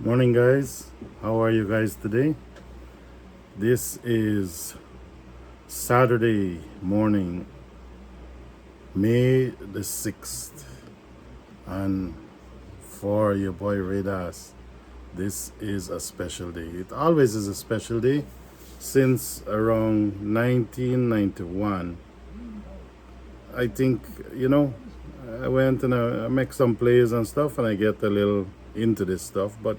Morning, guys. How are you guys today? This is Saturday morning, May the 6th. And for your boy Radas, this is a special day. It always is a special day since around 1991. I think, I went and I make some plays and stuff, and I get a little into this stuff, but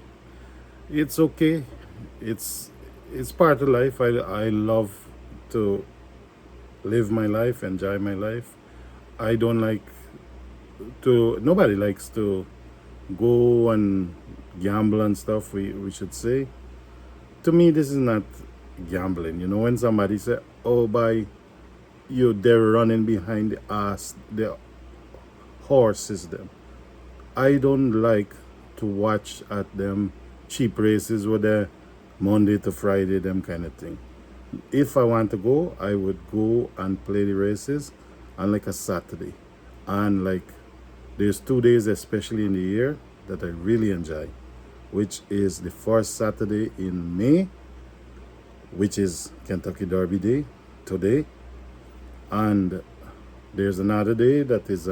it's okay. It's it's part of life. I love to live my life, enjoy my life. I don't like to. Nobody likes to go and gamble and stuff. We should say. To me, this is not gambling. When somebody say, "Oh, by they're running behind the horses." Them. I don't like to watch at them cheap races with the Monday to Friday, them kind of thing. If I want to go, I would go and play the races on like a Saturday. And like there's 2 days, especially in the year, that I really enjoy, which is the first Saturday in May, which is Kentucky Derby Day today. And there's another day that is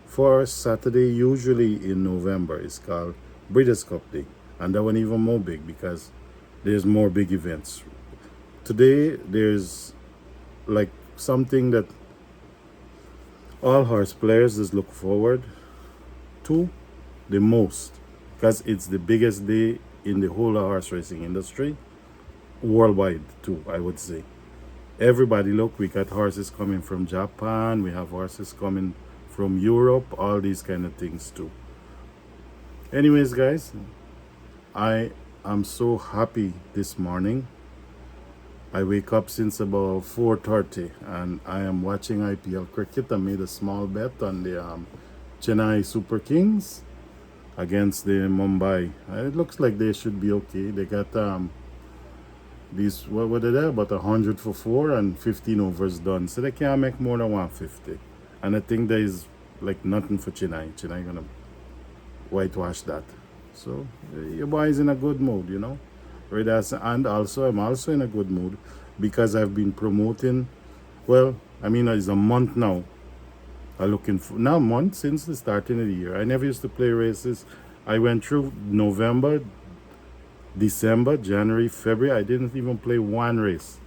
first Saturday, usually in November. It's called Breeders' Cup Day. And that one even more big because there's more big events. Today, there's like something that all horse players just look forward to the most because it's the biggest day in the whole horse racing industry, worldwide too, I would say. Everybody look, we got horses coming from Japan, we have horses coming from Europe, all these kind of things too. Anyways, guys, I am so happy this morning. I wake up since about 4:30 and I am watching IPL cricket. I made a small bet on the Chennai Super Kings against the Mumbai. It looks like they should be okay. They got these, what were they there? About 100 for 4 and 15 overs done. So they can't make more than 150. And I think there is like nothing for Chennai. Chennai gonna whitewash that. So your boy is in a good mood. And also I'm also in a good mood because I've been promoting. Well, I mean it's a month now. I'm looking for now a month since the starting of the year. I never used to play races. I went through November, December, January, February. I didn't even play one race.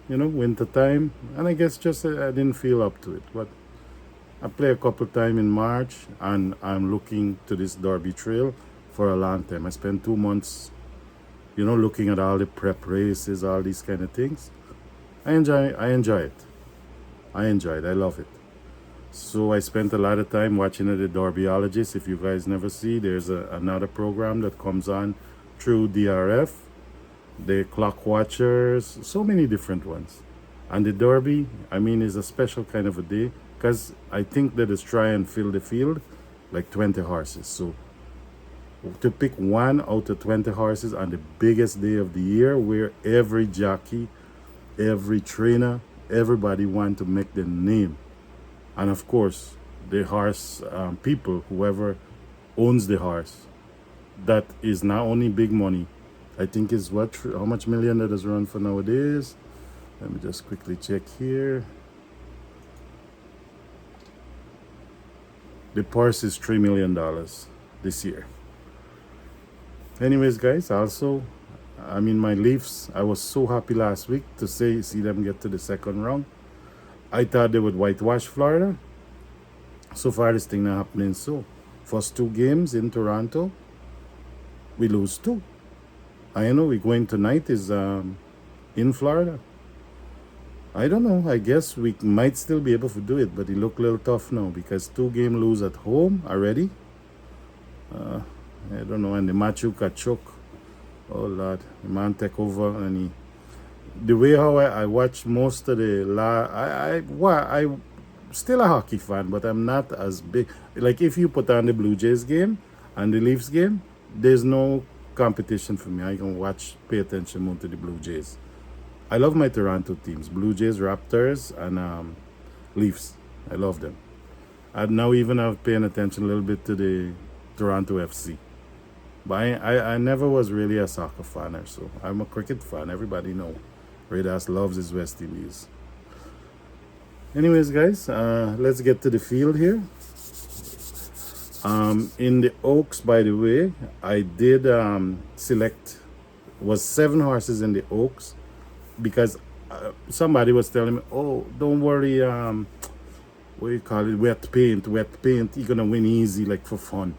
Winter time, and I guess just I didn't feel up to it. But I play a couple time in March, and I'm looking to this Derby Trail for a long time. I spent 2 months, looking at all the prep races, all these kind of things. I enjoy it. I enjoy it. I love it. So I spent a lot of time watching the Derbyologist. If you guys never see, there's another program that comes on through DRF, the Clock Watchers, so many different ones. And the Derby, I mean, is a special kind of a day because I think that is try and fill the field like 20 horses. So to pick one out of 20 horses on the biggest day of the year where every jockey, every trainer, everybody want to make their name. And of course, the horse people, whoever owns the horse, that is not only big money. I think is how much million that is run for nowadays. Let me just quickly check here. The purse is $3 million this year. Anyways, guys, also, I mean, my Leafs, I was so happy last week to see them get to the second round. I thought they would whitewash Florida. So far, this thing not happening. So, first 2 games in Toronto, we lose 2. I know we're going tonight is in Florida. I don't know. I guess we might still be able to do it, but it look a little tough now because 2 game lose at home already. I don't know. And the Matthew Kachuk, oh Lord, the man take over and the way how I watch most of the I still a hockey fan, but I'm not as big. Like if you put on the Blue Jays game and the Leafs game, there's no competition for me. I can pay attention more to the Blue Jays. I love my Toronto teams: Blue Jays, Raptors, and Leafs. I love them. And now even I'm paying attention a little bit to the Toronto FC. But I never was really a soccer fan or so. I'm a cricket fan. Everybody know. Ray Das loves his West Indies. Anyways, guys, let's get to the field here. In the Oaks, by the way, I did select, was 7 horses in the Oaks, because somebody was telling me, oh, don't worry, what do you call it, wet paint, you're gonna win easy, like for fun.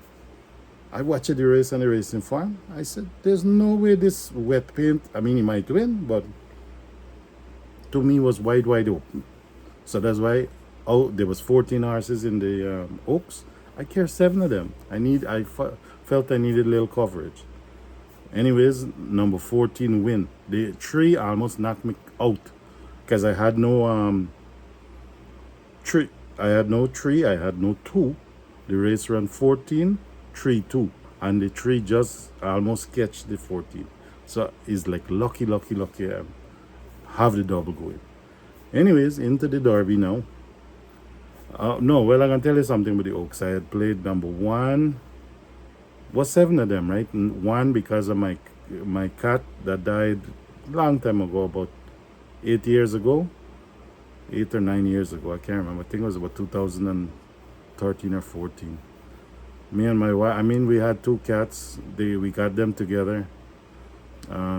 I watched the race on the racing farm. I said, there's no way this wet paint, I mean, he might win, but to me was wide open. So that's why, oh, there was 14 horses in the Oaks. I care 7 of them. Felt I needed a little coverage. Anyways, number 14 win. The 3 almost knocked me out because I had no 3. I had no 3. I had no 2. The race ran 14, 3, 2, and the 3 just almost catch the 14. So it's like lucky. Have the double going. Anyways, into the Derby now. No, well, I'm gonna tell you something with the Oaks. I had played number 1. Was 7 of them, right? And 1 because of my cat that died long time ago, about 8 years ago, 8 or 9 years ago. I can't remember. I think it was about 2013 or 14. Me and my wife. I mean, we had 2 cats. We got them together.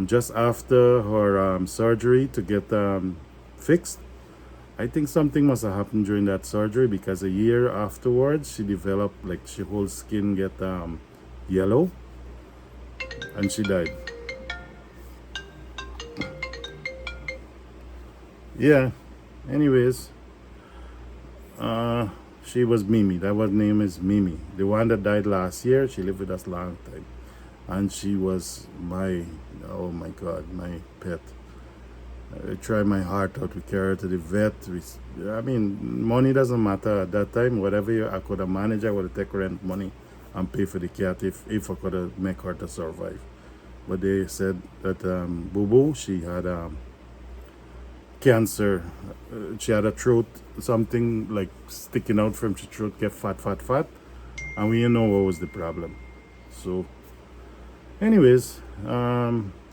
Just after her surgery to get fixed. I think something must have happened during that surgery, because a year afterwards she developed, like, she whole skin get yellow, and she died. Yeah. Anyways, she was Mimi. That was name is Mimi. The one that died last year. She lived with us long time, and she was my, oh my God, my pet. I tried my heart out. We carried her to the vet. I mean, money doesn't matter at that time. Whatever I could have managed, I would have taken rent money and pay for the cat if I could have make her to survive. But they said that Boo Boo, she had cancer. She had a throat, something like sticking out from her throat, get fat. And we didn't know what was the problem. So, anyways,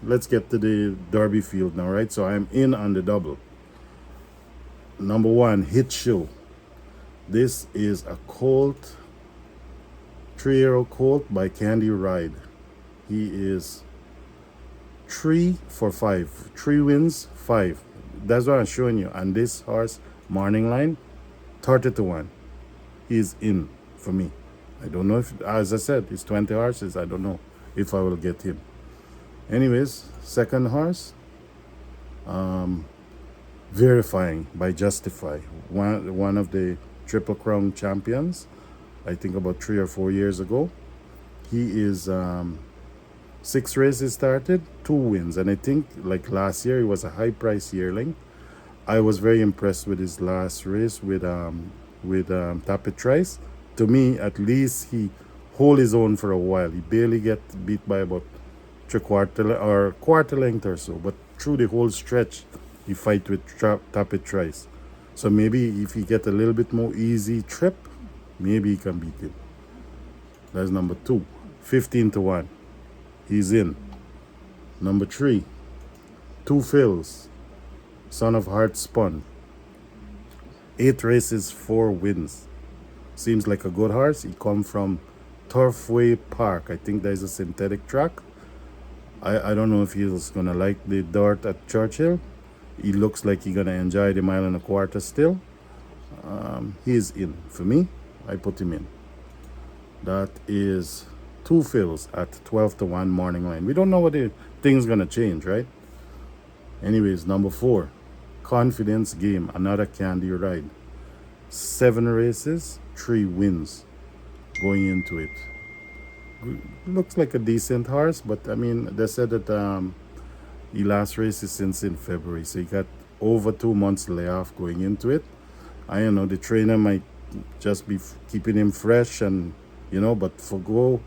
let's get to the Derby field now, right? So I'm in on the double. Number 1, Hit Show. This is a colt, 3-year-old colt by Candy Ride. He is 3 for 5. 3 wins, 5. That's what I'm showing you. And this horse, Morning Line, 30-1. He's in for me. I don't know if, as I said, it's 20 horses. I don't know if I will get him. Anyways, second horse, Verifying by Justify, one of the Triple Crown champions, I think about 3 or 4 years ago. He is 6 races started, 2 wins, and I think like last year he was a high price yearling. I was very impressed with his last race with Tapit Trice. To me, at least he hold his own for a while. He barely get beat by about 3/4 length or so, but through the whole stretch he fight with Tapit Trice. So maybe if he get a little bit more easy trip, maybe he can beat him. That's number 2. 15-1. He's in. Number 3, Two Phils, Son of Heart Spun. 8 races, 4 wins. Seems like a good horse. He come from Turfway Park. I think there's a synthetic track. I don't know if he's gonna like the dirt at Churchill. He looks like he's gonna enjoy the 1.25 miles still. He's in for me. I put him in. That is Two Phils at 12-1 Morning Line. We don't know what the thing's gonna change, right? Anyways, number 4, Confidence Game, another Candy Ride. 7 races, 3 wins going into it. Looks like a decent horse, but I mean, they said that he last races since in February, so he got over 2 months layoff going into it. I don't know, the trainer might just be keeping him fresh, and but for go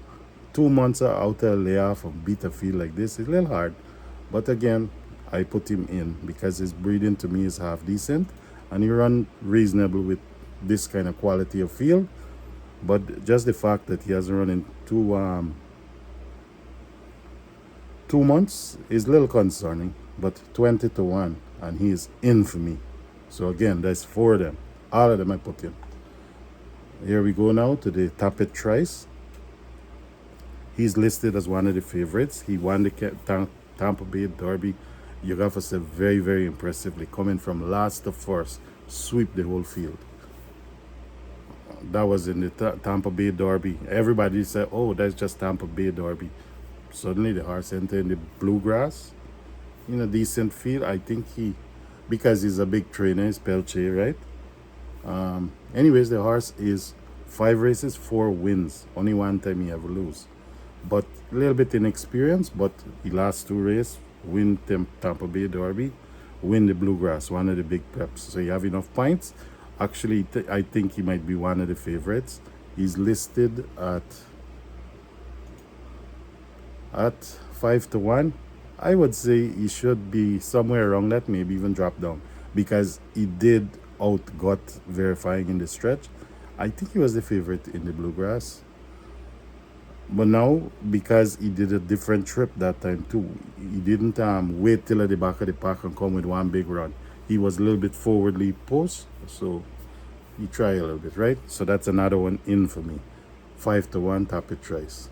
2 months out of layoff and beat a field like this, it's a little hard. But again, I put him in because his breeding to me is half decent, and he run reasonable with this kind of quality of field. But just the fact that he hasn't run in 2 months is a little concerning, but 20 to 1, and he is in for me. So again, there's 4 of them. All of them I put in. Here we go now to the Tappet Trice. He's listed as one of the favorites. He won the Tampa Bay Derby. You got to say very, very impressively. Coming from last to first, sweep the whole field. That was in the Tampa Bay Derby. Everybody said, oh, that's just Tampa Bay Derby. Suddenly the horse entered in the bluegrass in a decent field. I think because he's a big trainer, he's Pelche, right? Anyways, the horse is 5 races, 4 wins. Only one time he ever lose. But a little bit inexperienced, but the last 2 races, win Tampa Bay Derby, win the bluegrass, one of the big preps. So you have enough points. Actually, I think he might be one of the favorites. He's listed at 5 to 1. I would say he should be somewhere around that, maybe even drop down, because he did outgut verifying in the stretch. I think he was the favorite in the bluegrass. But now, because he did a different trip that time too, he didn't wait till at the back of the pack and come with one big run. He was a little bit forwardly post, so he tried a little bit, right? So that's another one in for me. 5 to 1, Tappet Trice.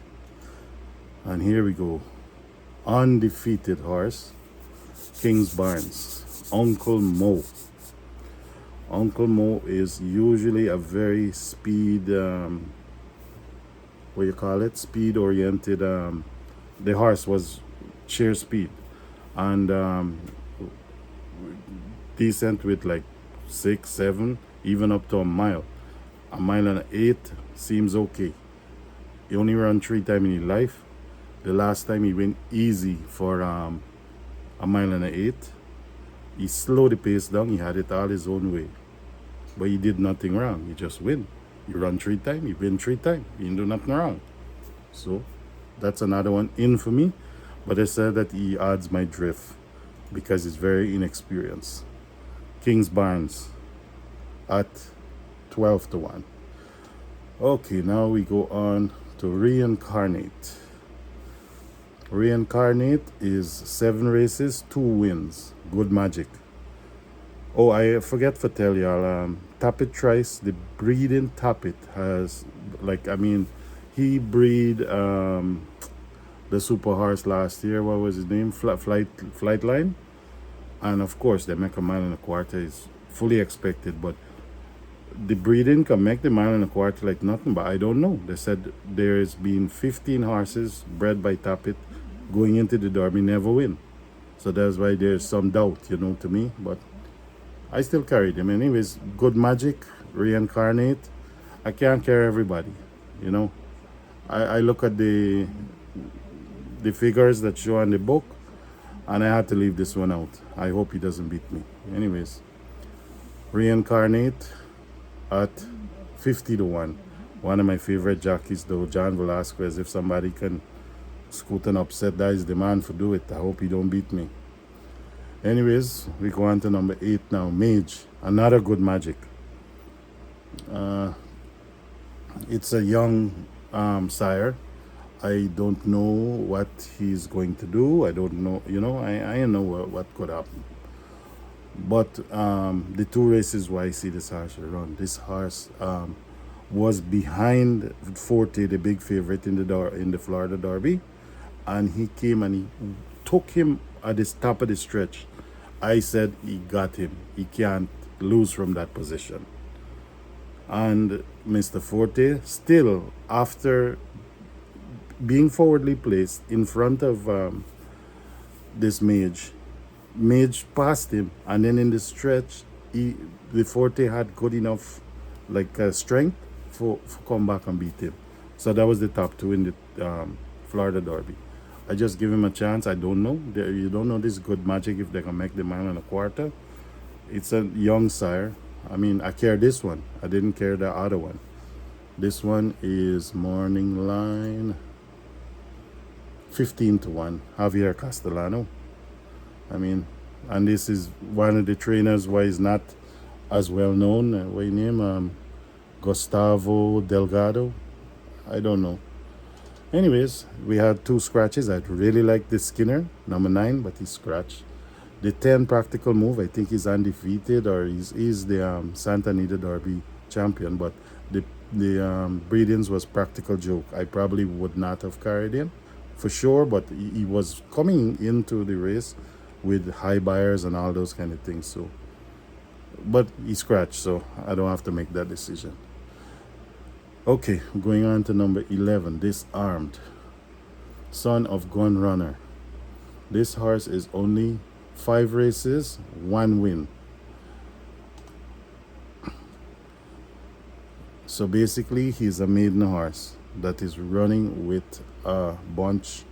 And here we go. Undefeated horse, Kingsbarns, Uncle Mo. Uncle Mo is usually a very speed, speed oriented. The horse was sheer speed and decent with like 6, 7, even up to a mile. A mile and 8 seems okay. He only ran 3 times in his life. The last time he went easy for a mile and 8. He slowed the pace down. He had it all his own way. But he did nothing wrong. He just win. He run 3 times. He win 3 times. He didn't do nothing wrong. So that's another one in for me. But I said that he adds my drift because he's very inexperienced. Kingsbarns at 12 to 1. Okay, now we go on to Reincarnate. Reincarnate is 7 races, 2 wins. Good magic. Oh, I forget to tell y'all, Tappet Trice, the breeding Tappet has, he breed the super horse last year. What was his name? Flightline. And of course, they make a mile and a quarter is fully expected, but the breeding can make the mile and a quarter like nothing, but I don't know. They said there's been 15 horses bred by Tappet going into the Derby, never win. So that's why there's some doubt, to me, but I still carried him. Anyways, good magic, Reincarnate. I can't carry everybody, I look at the figures that show on the book, and I had to leave this one out. I hope he doesn't beat me. Anyways, Reincarnate at 50 to 1. One of my favorite jockeys, though, John Velasquez. If somebody can scoot and upset, that is the man for do it. I hope he don't beat me. Anyways, we go on to number 8 now. Mage, another good magic. It's a young sire. I don't know what he's going to do. I don't know, I don't know what could happen. But the 2 races where I see this horse run, this horse was behind Forte, the big favorite in the Florida Derby, and he came and he took him at the top of the stretch. I said he got him. He can't lose from that position. And Mr. Forte, still, after being forwardly placed in front of this Mage passed him, and then in the stretch, the Forte had good enough strength for come back and beat him. So that was the top 2 in the Florida Derby. I just give him a chance. I don't know. You don't know this good magic if they can make the mile and a quarter. It's a young sire. I care this one. I didn't care the other one. This one is Morning Line. 15 to 1. Javier Castellano. And this is one of the trainers why he's not as well known. What his name? Gustavo Delgado. I don't know. Anyways, we had 2 scratches. I really like this Skinner, number 9, but he's scratched. The 10 practical move, I think he's undefeated, or he's the Santa Anita Derby champion, but the breedings was practical joke. I probably would not have carried him for sure, but he was coming into the race with high buyers and all those kind of things. So, but he scratched, so I don't have to make that decision. Okay, going on to number 11, Disarmed, son of Gun Runner. This horse is only 5 races, 1 win. So basically, he's a maiden horse that is running with a bunch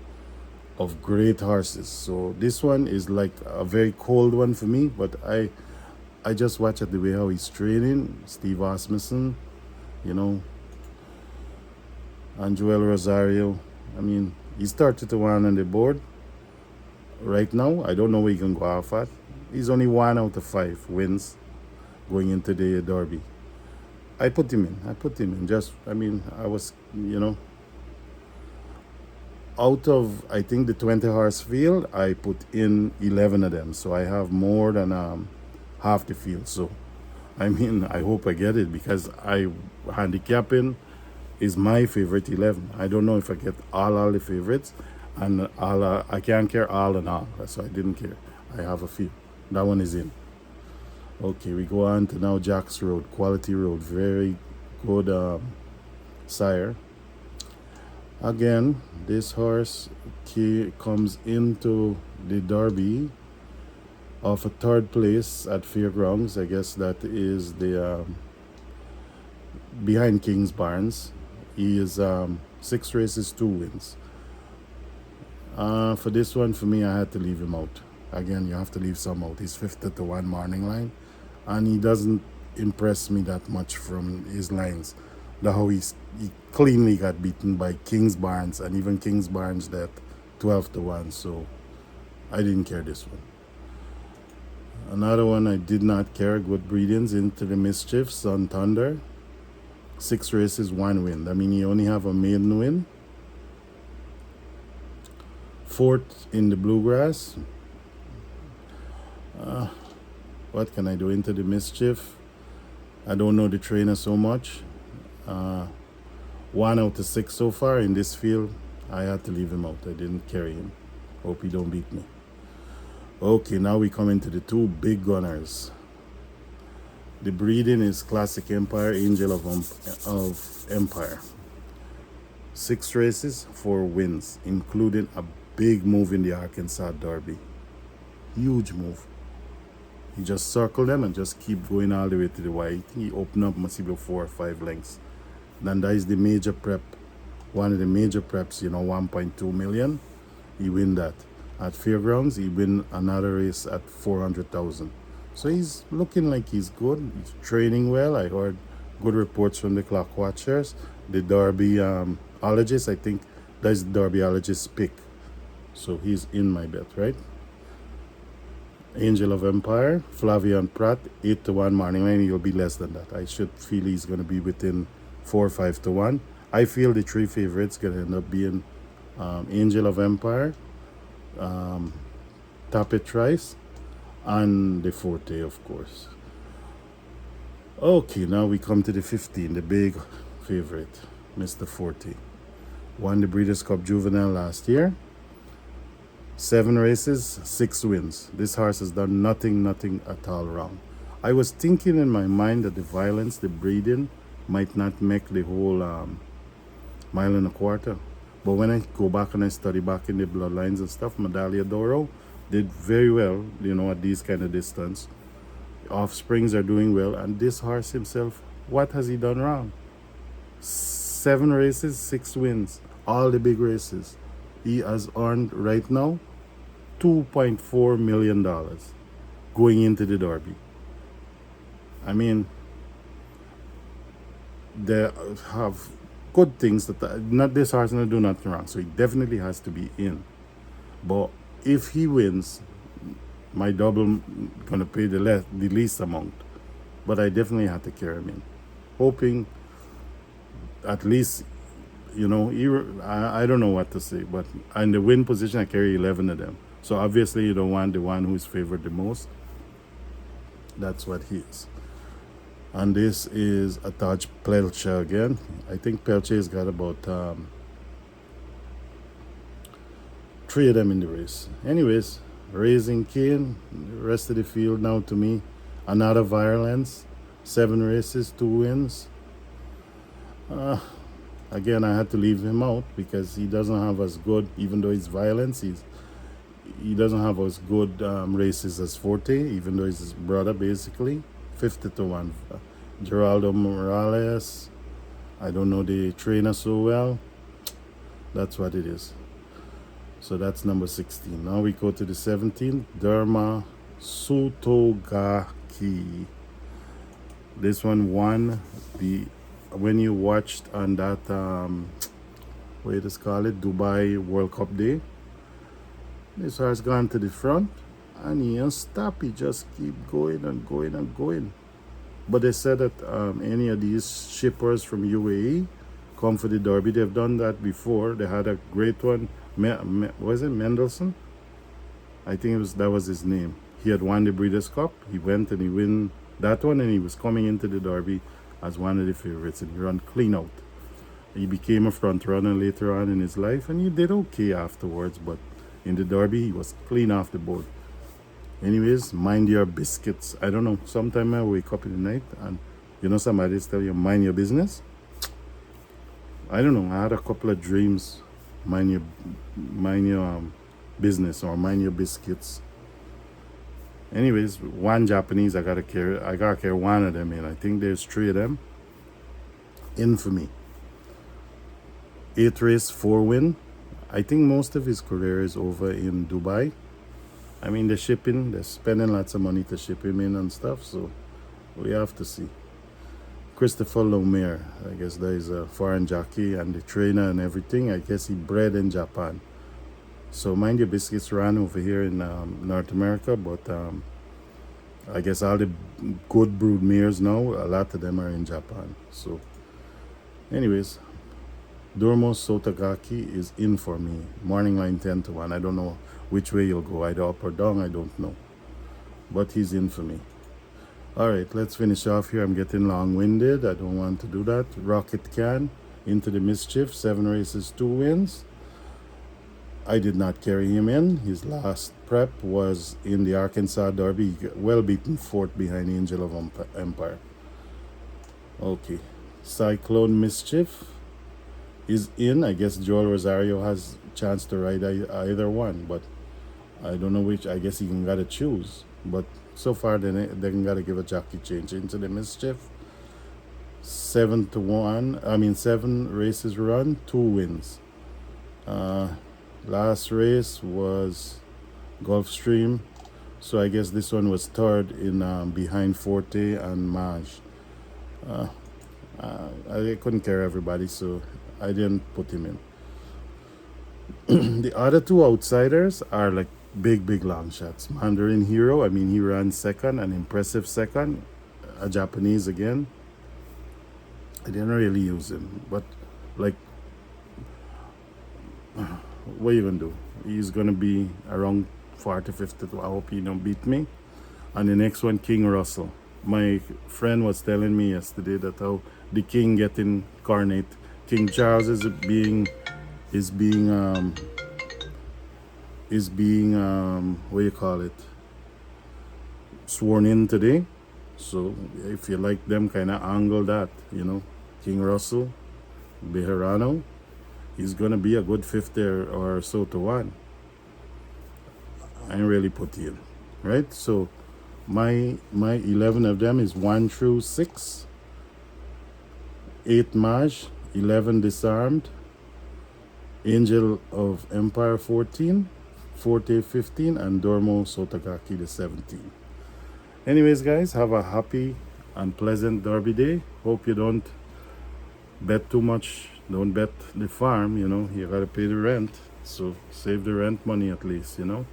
of great horses. So this one is like a very cold one for me, but I just watch at the way how he's training. Steve Asmussen, you know, and Joel Rosario. I mean, he's 30-1 on the board right now. I don't know where he can go off at. He's only 1 out of 5 wins going into the Derby. I put him in. Just, I mean, I was, out of, I think, the 20 horse field, I put in 11 of them. So I have more than half the field. So, I mean, I hope I get it, because handicapping is my favorite 11. I don't know if I get all the favorites, and I can't care all and all. So I didn't care. I have a few. That one is in. Okay, we go on to now Jack's Road, Quality Road. Very good sire. Again, this horse comes into the Derby of a 3rd place at Fairgrounds. I guess that is the behind King's Barnes. He is 6 races, 2 wins. For this one, for me, I had to leave him out. Again, you have to leave some out. He's 50-1 morning line, and he doesn't impress me that much from his lines. How he cleanly got beaten by King's Barnes, and even King's Barnes that 12-1. So I didn't care this one. Another one I did not care, good breedings, Into the Mischief, Sun Thunder. 6 races, 1 win. I mean, you only have a maiden win. 4th in the Bluegrass. What can I do? Into the Mischief. I don't know the trainer so much. 1 out of 6 so far in this field. I had to leave him out. I didn't carry him. Hope he don't beat me. Okay, now we come into the 2 big gunners. The breeding is Classic Empire, Angel of Empire. 6 races, 4 wins, including a big move in the Arkansas Derby. Huge move. He just circled them and just keep going all the way to the wire. I think he opened up must be 4 or 5 lengths. Then that is the major prep. One of the major preps, 1.2 million. He win that. At Fairgrounds, he win another race at 400,000. So he's looking like he's good. He's training well. I heard good reports from the clock watchers. The Derbyologist, I think that's the Derbyologist's pick. So he's in my bet, right? Angel of Empire, Flavian Pratt, 8-1 morning line. He'll be less than that. I should feel he's going to be within 4 or 5-1. I feel the 3 favorites going to end up being Angel of Empire, Tapit Trice, and the Forte, of course. Okay, now we come to the 15, the big favorite, Mr. Forte. Won the Breeders' Cup Juvenile last year. 7 races, 6 wins. This horse has done nothing at all wrong. I was thinking in my mind that the violence, the breeding, might not make the whole 1.25 miles. But when I go back and I study back in the bloodlines and stuff, Medaglia d'Oro did very well, at these kind of distance. Offsprings are doing well. And this horse himself, what has he done wrong? 7 races, 6 wins. All the big races. He has earned right now $2.4 million going into the Derby. I mean, they have good things that not this horse not do nothing wrong, so he definitely has to be in. But if he wins, my double gonna pay the least amount. But I definitely have to carry him in, hoping at least you know, I don't know what to say, but in the win position, I carry 11 of them. So obviously, you don't want the one who's favored the most. That's what he is. And this is a Taj Pelcha again. I think Pelcha has got about 3 of them in the race. Anyways, Raising Cane, the rest of the field now to me. Another Violence, 7 races, 2 wins. Again, I had to leave him out because he doesn't have as good, even though he's Violence, he doesn't have as good races as Forte, even though he's his brother basically. 50-1. Geraldo Morales, I don't know the trainer so well. That's what it is. So that's number 16. Now we go to the 17th, Dharma Sutogaki. This one won the, when you watched on that what you just call it, Dubai World Cup day. This horse gone to the front and he don't stop. He just keep going and going and going. But they said that any of these shippers from UAE come for the Derby. They've done that before. They had a great one. Was it Mendelssohn? I think that was his name. He had won the Breeders' Cup. He went and he won that one, and he was coming into the Derby as one of the favorites, and he ran clean out. He became a front runner later on in his life, and he did okay afterwards, but in the Derby, he was clean off the board. Anyways, mind your biscuits. I don't know, sometime I wake up in the night and you know somebody's tell you mind your business. I don't know, I had a couple of dreams. Mind your business or mind your biscuits. Anyways, one Japanese I gotta carry one of them in. I think there's 3 of them. Infamy. 8 race, 4 win. I think most of his career is over in Dubai. I mean, they're spending lots of money to ship him in and stuff, so we have to see. Christopher Lomere, I guess that is a foreign jockey and the trainer and everything. I guess he bred in Japan. So mind your biscuits ran over here in North America, but I guess all the good brood mares now, a lot of them are in Japan. So anyways, Dormo Sotagaki is in for me. Morning line 10-1. I don't know which way you'll go, either up or down, I don't know. But he's in for me. All right, let's finish off here. I'm getting long-winded. I don't want to do that. Rocket Can, Into the Mischief, 7 races, 2 wins. I did not carry him in. His last prep was in the Arkansas Derby. Well beaten 4th behind Angel of Empire. Okay, Cyclone Mischief is in. I guess Joel Rosario has a chance to ride either one, but I don't know which. I guess he can gotta choose. But so far, they gotta give a jockey change. Into the Mischief, 7-1. I mean, 7 races run, 2 wins. Last race was Gulfstream, so I guess this one was 3rd in behind Forte and Maj. I couldn't carry everybody, so I didn't put him in. The other 2 outsiders are like big long shots. Mandarin Hero, I mean, he ran 2nd, an impressive 2nd, a Japanese again. I didn't really use him, but like, what are you gonna do? He's gonna be around 40-50. I hope he don't beat me. And the next one, King Russell. My friend was telling me yesterday that how the king getting incarnate. King Charles is being what do you call it, sworn in today. So if you like them kind of angle that, you know, King Russell, Bejarano, he's gonna be a good 50 or so to 1. I ain't really put in, right? So my 11 of them is 1 through 6, 8 Maj, 11 Disarmed, Angel of Empire 14, Forte 15, and Dormo Sotagaki the 17. Anyways, guys, have a happy and pleasant Derby day. Hope you don't bet too much. Don't bet the farm, you know. You gotta pay the rent, so save the rent money at least, you know.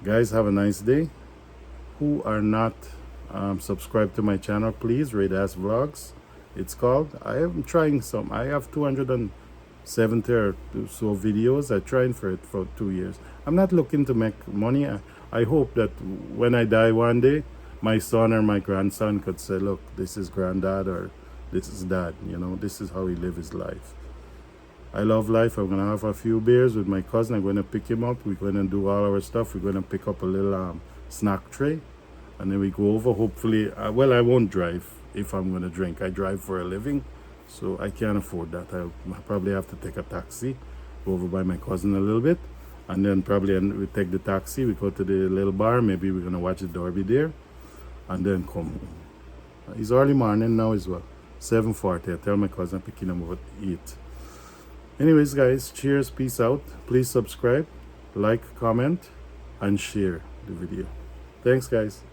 Guys, have a nice day. Who are not subscribed to my channel, please, Red Ass Vlogs. it's called. I am trying some. I have 270 or so videos. I tried for it for 2 years. I'm not looking to make money. I hope that when I die one day, my son or my grandson could say, look, this is granddad or this is dad. You know, this is how he live his life. I love life. I'm going to have a few beers with my cousin. I'm going to pick him up. We're going to do all our stuff. We're going to pick up a little snack tray. And then we go over, hopefully. Well, I won't drive if I'm going to drink. I drive for a living, so I can't afford that. I probably have to take a taxi, go over by my cousin a little bit. And then probably we take the taxi. We go to the little bar. Maybe we're going to watch the derby there. And then come home. It's early morning now as well. 7:40. I tell my cousin I'm picking him up at 8. Anyways, guys, cheers, peace out. Please subscribe, like, comment, and share the video. Thanks, guys.